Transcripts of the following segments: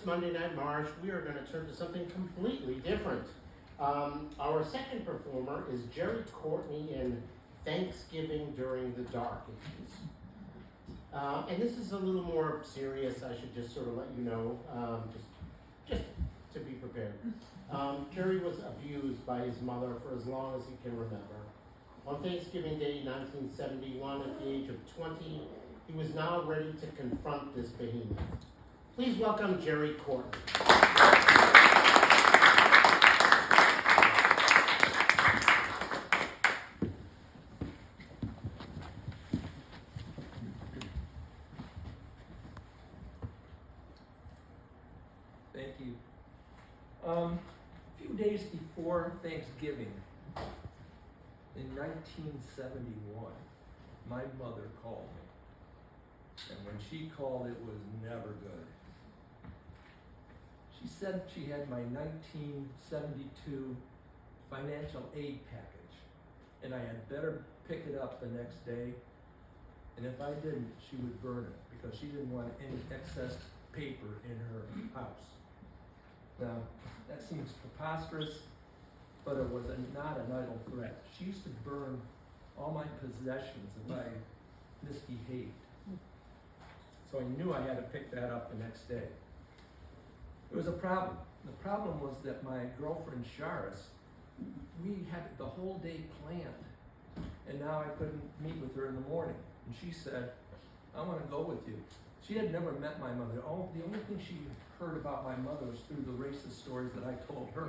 Monday Night Marsh, we are going to turn to something completely different. Our second performer is Gerry Courtney in Thanksgiving During the Dark Ages. And this is a little more serious, I should just sort of let you know, just to be prepared. Gerry was abused by his mother for as long as he can remember. On Thanksgiving Day 1971, at the age of 20, he was now ready to confront this behemoth. Please welcome Gerry Courtney. Thank you. A few days before Thanksgiving, in 1971, my mother called me. And when she called, it was never good. She said she had my 1972 financial aid package, and I had better pick it up the next day, and if I didn't, she would burn it, because she didn't want any excess paper in her house. Now, that seems preposterous, but it was not an idle threat. She used to burn all my possessions if I misbehaved. So I knew I had to pick that up the next day. It was a problem. The problem was that my girlfriend, Charis, we had the whole day planned, and now I couldn't meet with her in the morning. And she said, I want to go with you. She had never met my mother. The only thing she heard about my mother was through the racist stories that I told her.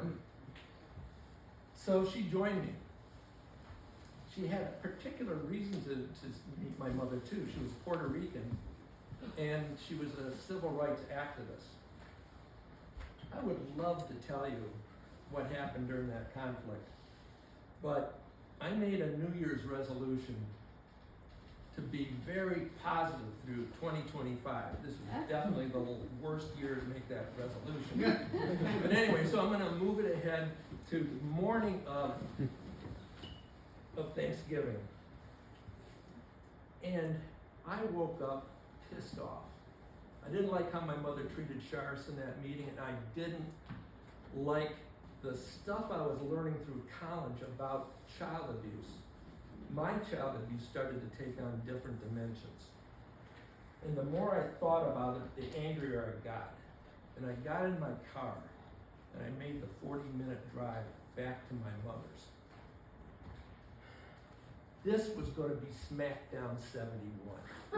So she joined me. She had a particular reason to meet my mother too. She was Puerto Rican, and she was a civil rights activist. I would love to tell you what happened during that conflict, but I made a New Year's resolution to be very positive through 2025. This was definitely the worst year to make that resolution. But anyway, so I'm going to move it ahead to the morning of Thanksgiving. And I woke up pissed off. I didn't like how my mother treated Charis in that meeting, and I didn't like the stuff I was learning through college about child abuse. My child abuse started to take on different dimensions. And the more I thought about it, the angrier I got. And I got in my car, and I made the 40-minute drive back to my mother's. This was going to be SmackDown 71.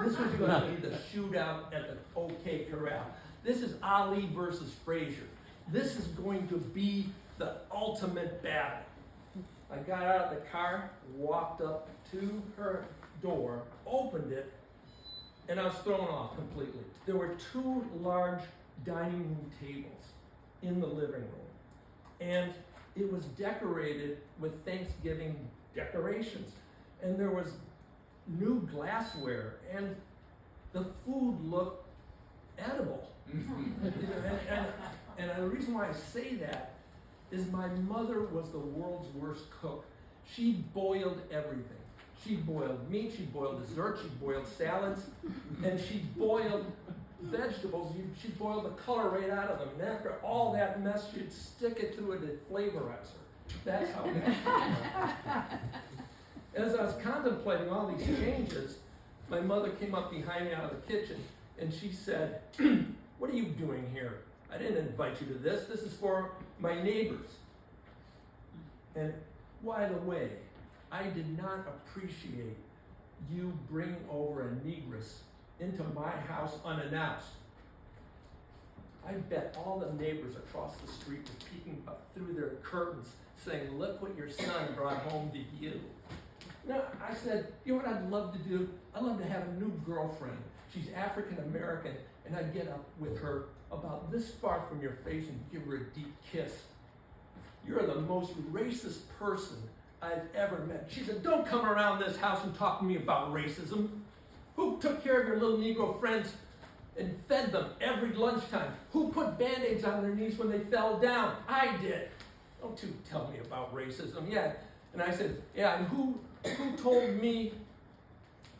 This was going to be the shootout at the OK Corral. This is Ali versus Frazier. This is going to be the ultimate battle. I got out of the car, walked up to her door, opened it, and I was thrown off completely. There were two large dining room tables in the living room, and it was decorated with Thanksgiving decorations. And there was new glassware, and the food looked edible. And the reason why I say that is my mother was the world's worst cook. She boiled everything. She boiled meat, she boiled dessert, she boiled salads, and she boiled vegetables. She boiled the color right out of them. And after all that mess, she'd stick it through a flavorizer. That's how bad she was. As I was contemplating all these changes, my mother came up behind me out of the kitchen, and she said, what are you doing here? I didn't invite you to this. This is for my neighbors. And by the way, I did not appreciate you bringing over a negress into my house unannounced. I bet all the neighbors across the street were peeking up through their curtains saying, look what your son brought home to you. No, I said, you know what I'd love to do? I'd love to have a new girlfriend. She's African American, and I'd get up with her about this far from your face and give her a deep kiss. You're the most racist person I've ever met. She said, don't come around this house and talk to me about racism. Who took care of your little Negro friends and fed them every lunchtime? Who put Band-Aids on their knees when they fell down? I did. Don't you tell me about racism. Yeah. And I said, yeah, and who told me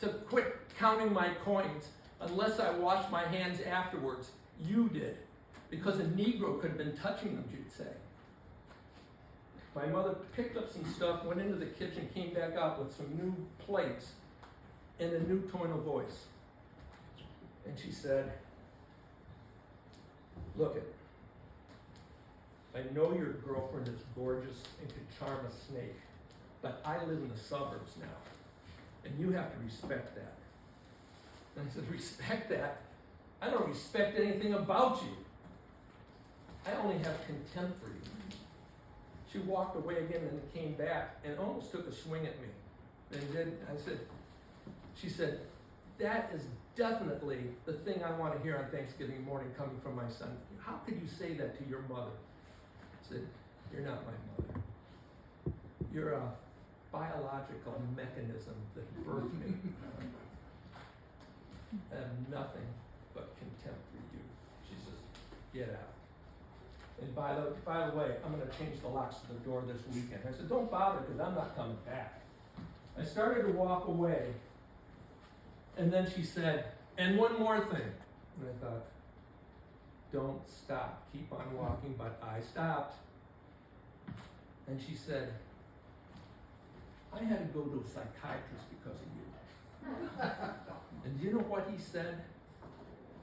to quit counting my coins unless I washed my hands afterwards? You did. because a Negro could have been touching them, she'd say. My mother picked up some stuff, went into the kitchen, came back out with some new plates and a new tone of voice. And she said, look it, I know your girlfriend is gorgeous and could charm a snake, but I live in the suburbs now, and you have to respect that. And I said, respect that? I don't respect anything about you. I only have contempt for you. She walked away again and came back and almost took a swing at me. And then she said, that is definitely the thing I want to hear on Thanksgiving morning coming from my son. How could you say that to your mother? I said, you're not my mother. You're a biological mechanism that birthed me. I have nothing but contempt for you. She says, get out. And by the way, I'm going to change the locks to the door this weekend. I said, don't bother, because I'm not coming back. I started to walk away, and then she said, and one more thing. And I thought, don't stop. Keep on walking, but I stopped. And she said, I had to go to a psychiatrist because of you. And do you know what he said?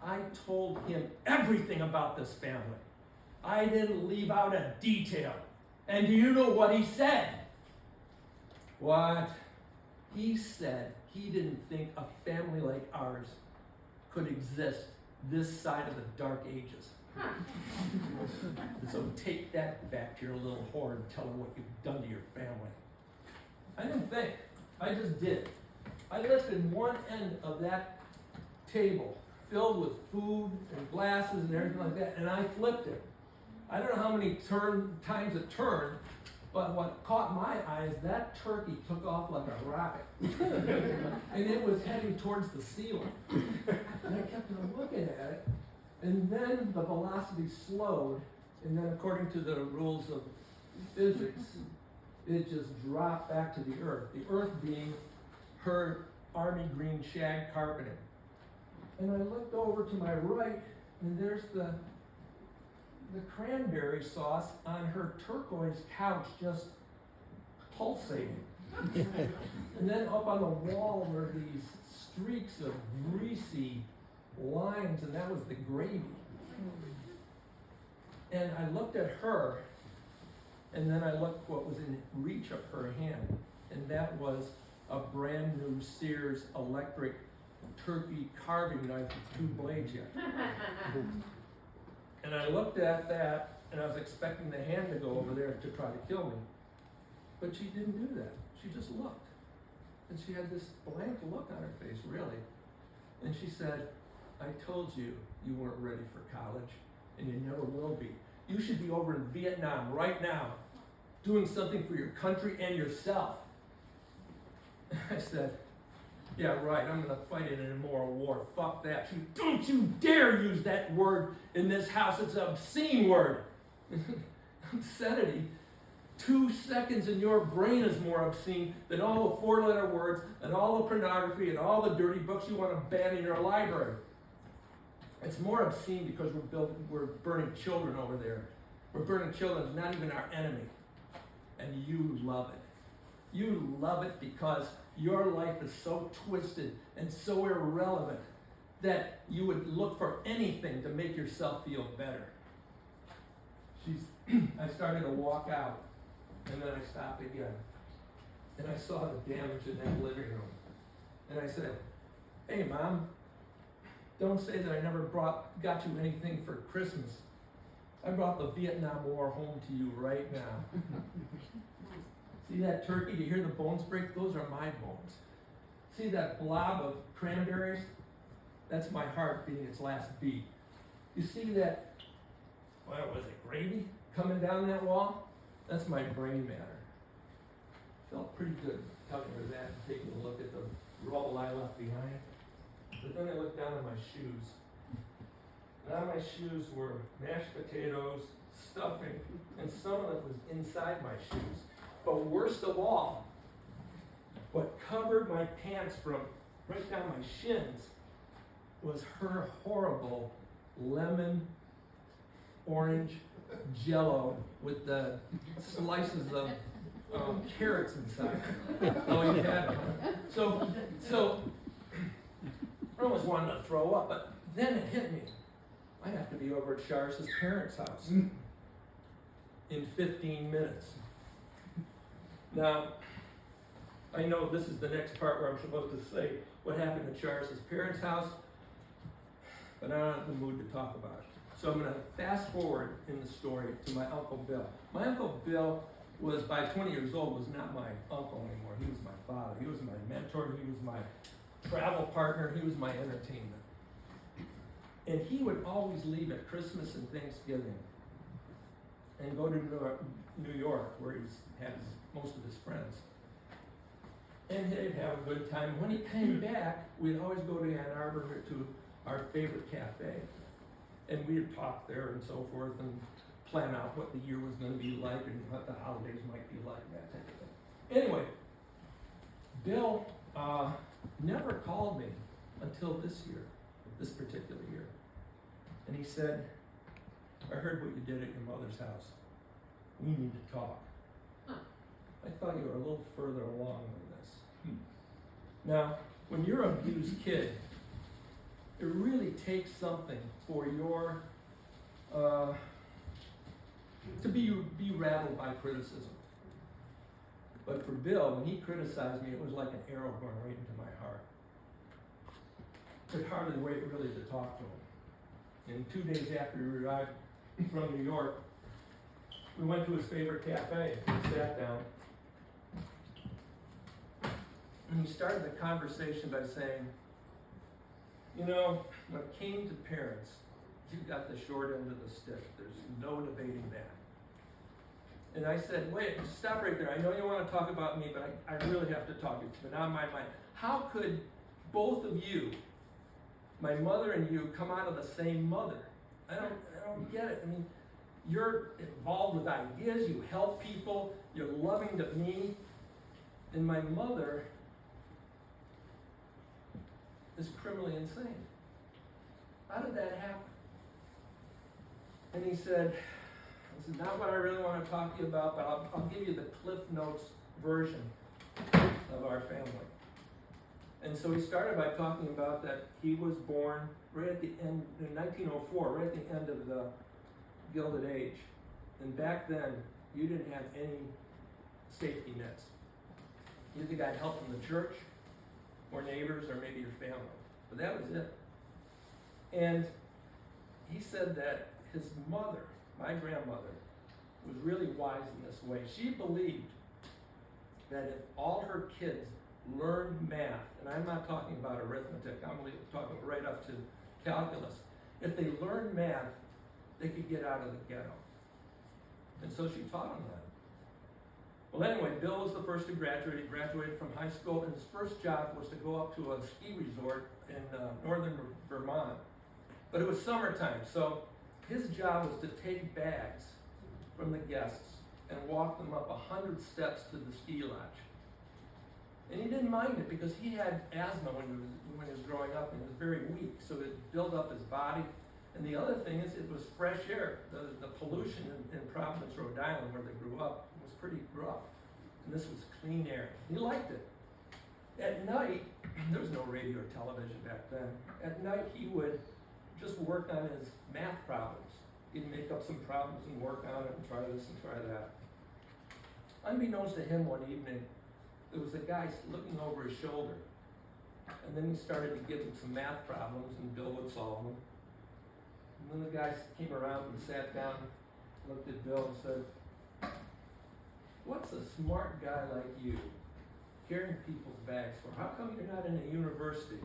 I told him everything about this family. I didn't leave out a detail. And do you know what he said? What? He said he didn't think a family like ours could exist this side of the dark ages. So take that back to your little whore and tell her what you've done to your family. I didn't think. I just did. I lifted one end of that table filled with food and glasses and everything like that, and I flipped it. I don't know how many times it turned, but what caught my eyes, that turkey took off like a rocket. And it was heading towards the ceiling. And I kept on looking at it, and then the velocity slowed, and then according to the rules of physics, it just dropped back to the earth being her army green shag carpeting. And I looked over to my right, and there's the cranberry sauce on her turquoise couch just pulsating. And then up on the wall were these streaks of greasy lines, and that was the gravy. And I looked at her, and then I looked what was in reach of her hand, and that was a brand new Sears electric turkey carving knife with 2 blades yet. And I looked at that, and I was expecting the hand to go over there to try to kill me. But she didn't do that. She just looked. And she had this blank look on her face, really. And she said, I told you you weren't ready for college, and you never will be. You should be over in Vietnam right now, doing something for your country and yourself. I said, yeah, right, I'm going to fight in an immoral war. Fuck that. Don't you dare use that word in this house. It's an obscene word. Obscenity. 2 seconds in your brain is more obscene than all the 4-letter words and all the pornography and all the dirty books you want to ban in your library. It's more obscene because we're burning children over there. We're burning children. It's not even our enemy. And you love it. You love it because your life is so twisted and so irrelevant that you would look for anything to make yourself feel better. I started to walk out, and then I stopped again. And I saw the damage in that living room. And I said, hey, Mom, don't say that I never got you anything for Christmas. I brought the Vietnam War home to you right now. See that turkey? Do you hear the bones break? Those are my bones. See that blob of cranberries? That's my heart beating its last beat. You see that, what was it, gravy coming down that wall? That's my brain matter. Felt pretty good telling her that and taking a look at the rubble I left behind. But then I looked down at my shoes. And on my shoes were mashed potatoes, stuffing, and some of it was inside my shoes. But worst of all, what covered my pants from right down my shins was her horrible lemon orange Jell-O with the slices of carrots inside. Oh, you had them. So I almost wanted to throw up, but then it hit me. I have to be over at Charis's parents' house in 15 minutes. Now, I know this is the next part where I'm supposed to say what happened at Charis's parents' house, but I'm not in the mood to talk about it. So I'm going to fast forward in the story to my Uncle Bill. My Uncle Bill was, by 20 years old, was not my uncle anymore. He was my father. He was my mentor. He was my travel partner. He was my entertainment. And he would always leave at Christmas and Thanksgiving and go to New York, where he has most of his friends. And he'd have a good time. When he came back, we'd always go to Ann Arbor to our favorite cafe. And we'd talk there and so forth and plan out what the year was going to be like and what the holidays might be like, that type of thing. Anyway, Bill never called me until this year, this particular year. And he said, I heard what you did at your mother's house. We need to talk. I thought you were a little further along than this. Now, when you're an abused kid, it really takes something for your, to be rattled by criticism. But for Bill, when he criticized me, it was like an arrow going right into my heart. I could hardly wait really to talk to him. And 2 days after we arrived from New York, we went to his favorite cafe and sat down. And he started the conversation by saying, you know, when it came to parents, you got the short end of the stick. There's no debating that. And I said, wait, stop right there. I know you want to talk about me, but I really have to talk to you. But now in my mind, how could both of you, my mother and you, come out of the same mother? I don't get it. I mean, you're involved with ideas, you help people, you're loving to me, and my mother is criminally insane. How did that happen? And he said, this is not what I really want to talk to you about, but I'll give you the Cliff Notes version of our family. And so he started by talking about that he was born right at the end, in 1904, right at the end of the Gilded Age. And back then, you didn't have any safety nets. You either got help from the church, or neighbors, or maybe your family. But that was it. And he said that his mother, my grandmother, was really wise in this way. She believed that if all her kids learned math, and I'm not talking about arithmetic, I'm talking right up to calculus. If they learned math, they could get out of the ghetto. And so she taught them that. Well, anyway, Bill was the first to graduate. He graduated from high school, and his first job was to go up to a ski resort in northern Vermont. But it was summertime, so his job was to take bags from the guests and walk them up 100 steps to the ski lodge. And he didn't mind it because he had asthma when he was growing up, and he was very weak, so it built up his body. And the other thing is, it was fresh air. The pollution in Providence, Rhode Island, where they grew up, was pretty rough. And this was clean air. He liked it. At night, there was no radio or television back then. At night, he would just work on his math problems. He'd make up some problems and work on it and try this and try that. Unbeknownst to him one evening, there was a guy looking over his shoulder. And then he started to give him some math problems, and Bill would solve them. And then the guy came around and sat down, looked at Bill and said, what's a smart guy like you carrying people's bags for? How come you're not in a university?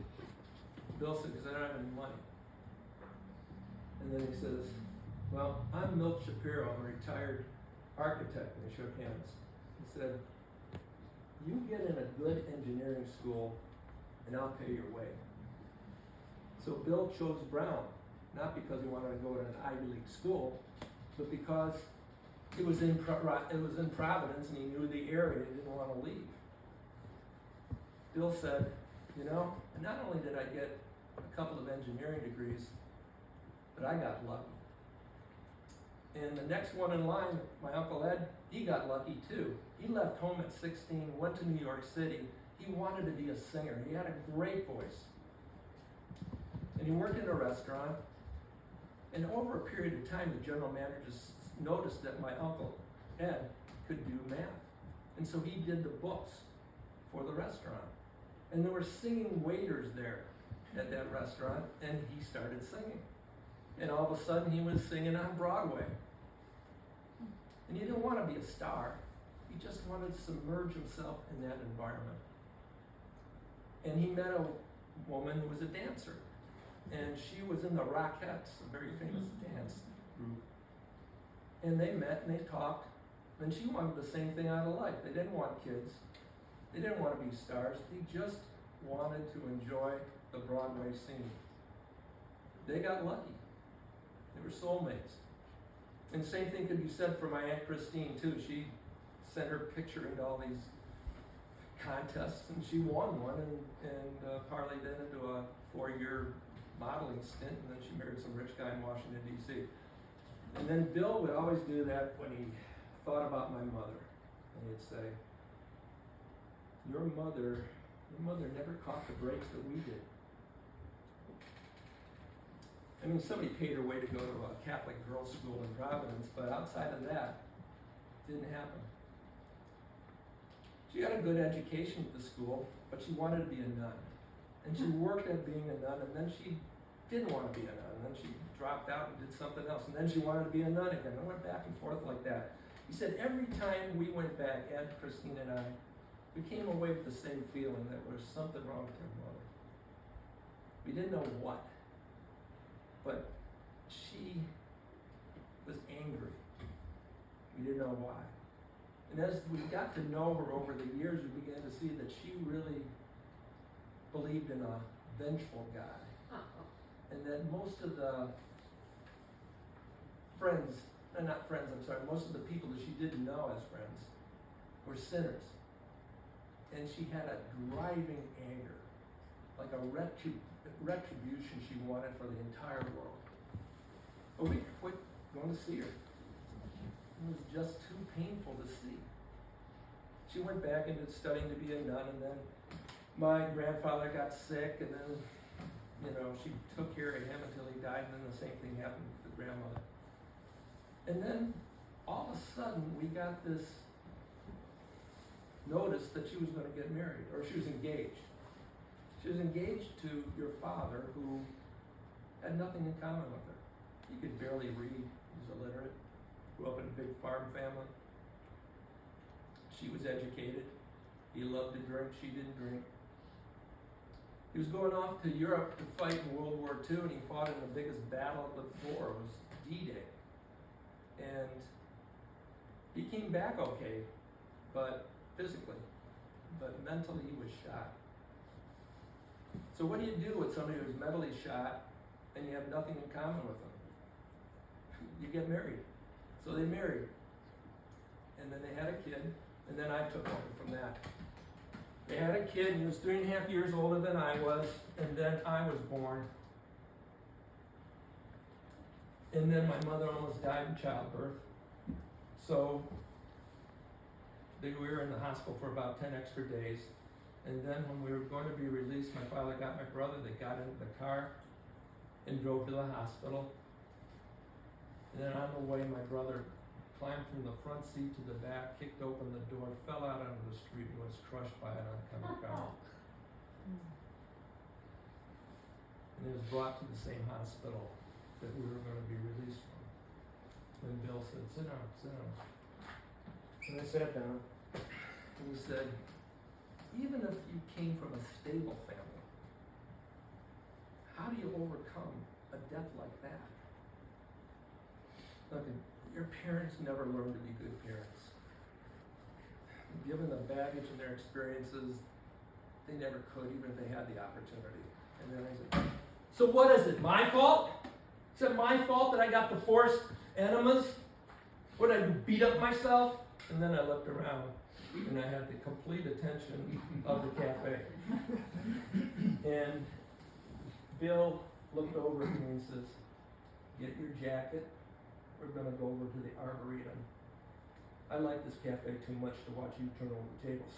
Bill said, because I don't have any money. And then he says, well, I'm Milt Shapiro. I'm a retired architect. And they shook hands. He said, you get in a good engineering school and I'll pay your way. So Bill chose Brown, not because he wanted to go to an Ivy League school, but because it was in Providence and he knew the area and he didn't want to leave. Bill said, you know, not only did I get a couple of engineering degrees, but I got lucky. And the next one in line, my Uncle Ed, he got lucky too. He left home at 16, went to New York City. He wanted to be a singer. He had a great voice. And he worked in a restaurant. And over a period of time, the general manager noticed that my Uncle Ed could do math. And so he did the books for the restaurant. And there were singing waiters there at that restaurant, and he started singing. And all of a sudden, he was singing on Broadway. And he didn't want to be a star. He just wanted to submerge himself in that environment. And he met a woman who was a dancer. And she was in the Rockettes, a very famous dance group. And they met and they talked. And she wanted the same thing out of life. They didn't want kids. They didn't want to be stars. They just wanted to enjoy the Broadway scene. They got lucky. They were soulmates. And the same thing could be said for my Aunt Christine too. She sent her picture into all these contests and she won one and parlayed that into a 4-year modeling stint, and then she married some rich guy in Washington, D.C. And then Bill would always do that when he thought about my mother. And he'd say, your mother never caught the breaks that we did. I mean, somebody paid her way to go to a Catholic girls' school in Providence, but outside of that, it didn't happen. She got a good education at the school, but she wanted to be a nun. And she worked at being a nun, and then she didn't want to be a nun. And then she dropped out and did something else. And then she wanted to be a nun again. I went back and forth like that. He said every time we went back, Ed, Christine, and I, we came away with the same feeling that there was something wrong with her mother. We didn't know what, but she was angry. We didn't know why. And as we got to know her over the years, we began to see that she really believed in a vengeful God. And that most of the most of the people that she didn't know as friends were sinners. And she had a driving anger, like a retribution she wanted for the entire world. But we quit going to see her. It was just too painful to see. She went back into studying to be a nun, and then my grandfather got sick, and then, she took care of him until he died, and then the same thing happened with the grandmother. And then, all of a sudden, we got this notice that she was going to get married, or she was engaged. She was engaged to your father, who had nothing in common with her. He could barely read, he was illiterate, grew up in a big farm family. She was educated. He loved to drink, she didn't drink. He was going off to Europe to fight in World War II, and he fought in the biggest battle of the war. It was D-Day. And he came back okay, but physically, but mentally he was shot. So what do you do with somebody who's mentally shot and you have nothing in common with them? You get married. So they married. And then they had a kid, and then I took over from that. They had a kid, and he was 3.5 years older than I was, and then I was born. And then my mother almost died in childbirth. So we were in the hospital for about 10 extra days. And then when we were going to be released, my father got my brother, they got into the car and drove to the hospital. And then on the way, my brother climbed from the front seat to the back, kicked open the door, fell out onto the street, and was crushed by an oncoming car. And he was brought to the same hospital that we were going to be released from. And Bill said, sit down, sit down. And I sat down, and he said, even if you came from a stable family, how do you overcome a death like that? Look, your parents never learned to be good parents. Given the baggage and their experiences, they never could, even if they had the opportunity. And then I said, so what is it, my fault? Is it my fault that I got the forced enemas? What did I do, beat up myself? And then I looked around, and I had the complete attention of the cafe. And Bill looked over at me and says, get your jacket we're gonna go over to the Arboretum. I like this cafe too much to watch you turn over tables.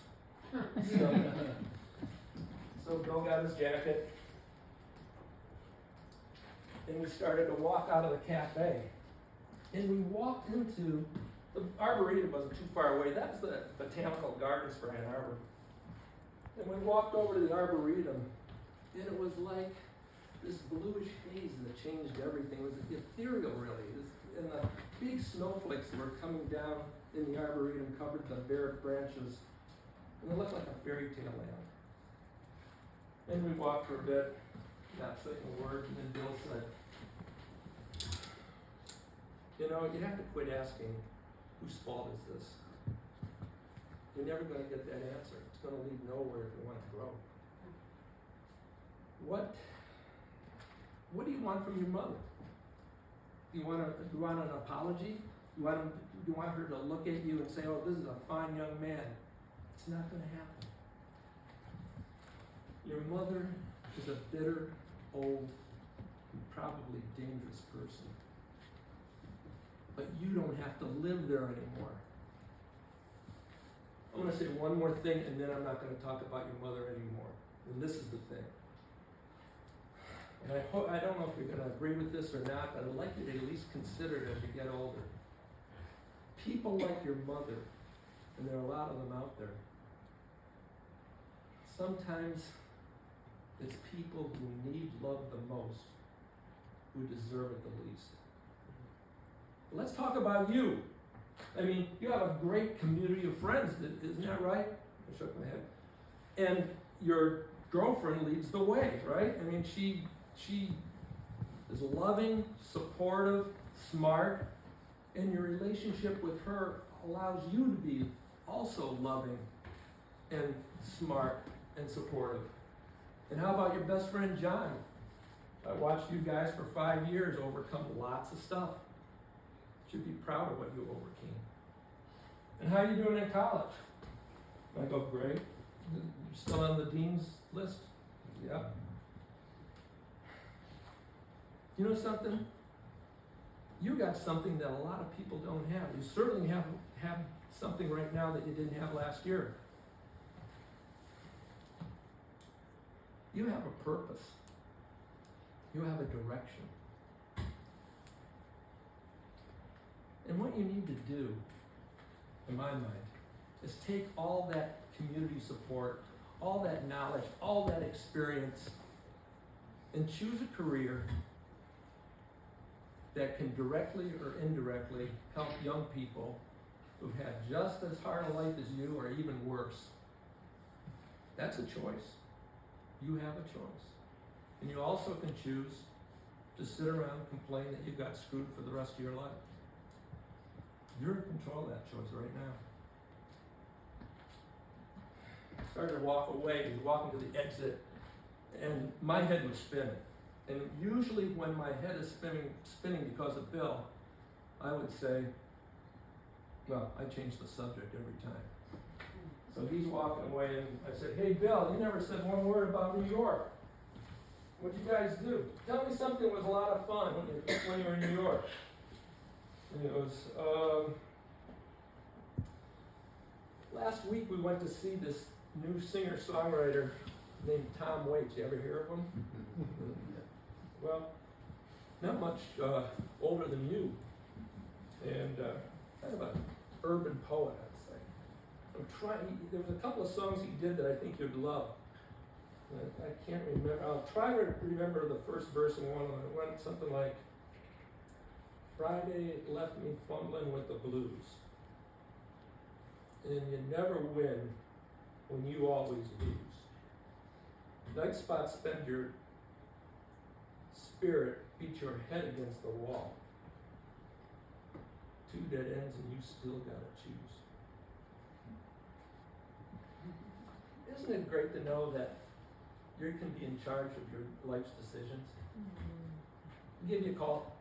So Bill got his jacket, and we started to walk out of the cafe. And we walked into, the Arboretum wasn't too far away, that's the Botanical Gardens for Ann Arbor. And we walked over to the Arboretum, and it was like this bluish haze that changed everything. It was ethereal, really. And the big snowflakes were coming down in the Arboretum, covered the bare branches, and it looked like a fairy tale land. And we walked for a bit, not saying a word, and then Bill said, you know, you have to quit asking, whose fault is this? You're never going to get that answer. It's going to lead nowhere if you want to grow. What do you want from your mother? Do you want an apology? Do you want her to look at you and say, oh, this is a fine young man? It's not going to happen. Your mother is a bitter, old, and probably dangerous person. But you don't have to live there anymore. I'm going to say one more thing, and then I'm not going to talk about your mother anymore. And this is the thing. And I don't know if you're going to agree with this or not, but I'd like you to at least consider it as you get older. People like your mother, and there are a lot of them out there, sometimes it's people who need love the most who deserve it the least. Let's talk about you. I mean, you have a great community of friends, isn't that right? I shook my head. And your girlfriend leads the way, right? I mean, she is loving, supportive, smart, and your relationship with her allows you to be also loving and smart and supportive. And how about your best friend, John? I watched you guys for 5 years overcome lots of stuff. You should be proud of what you overcame. And how are you doing in college? I go, great. You're still on the dean's list? Yeah. You know something? You got something that a lot of people don't have. You certainly have something right now that you didn't have last year. You have a purpose. You have a direction. And what you need to do, in my mind, is take all that community support, all that knowledge, all that experience, and choose a career that can directly or indirectly help young people who've had just as hard a life as you or even worse. That's a choice. You have a choice. And you also can choose to sit around and complain that you got screwed for the rest of your life. You're in control of that choice right now. I started to walk away. I was walking to the exit, and my head was spinning. And usually when my head is spinning because of Bill, I would say, well, I change the subject every time. So he's walking away, and I said, hey, Bill, you never said one word about New York. What'd you guys do? Tell me something that was a lot of fun when you were in New York. And he goes, last week we went to see this new singer-songwriter named Tom Waits. You ever hear of him? Well, not much older than you. And kind of an urban poet, I'd say. There was a couple of songs he did that I think you'd love. I can't remember. I'll try to remember the first verse in one of them. It went something like, Friday left me fumbling with the blues. And you never win when you always lose. Night spots spend your spirit, beat your head against the wall. 2 dead ends and you still gotta choose. Isn't it great to know that you can be in charge of your life's decisions? I'll give you a call.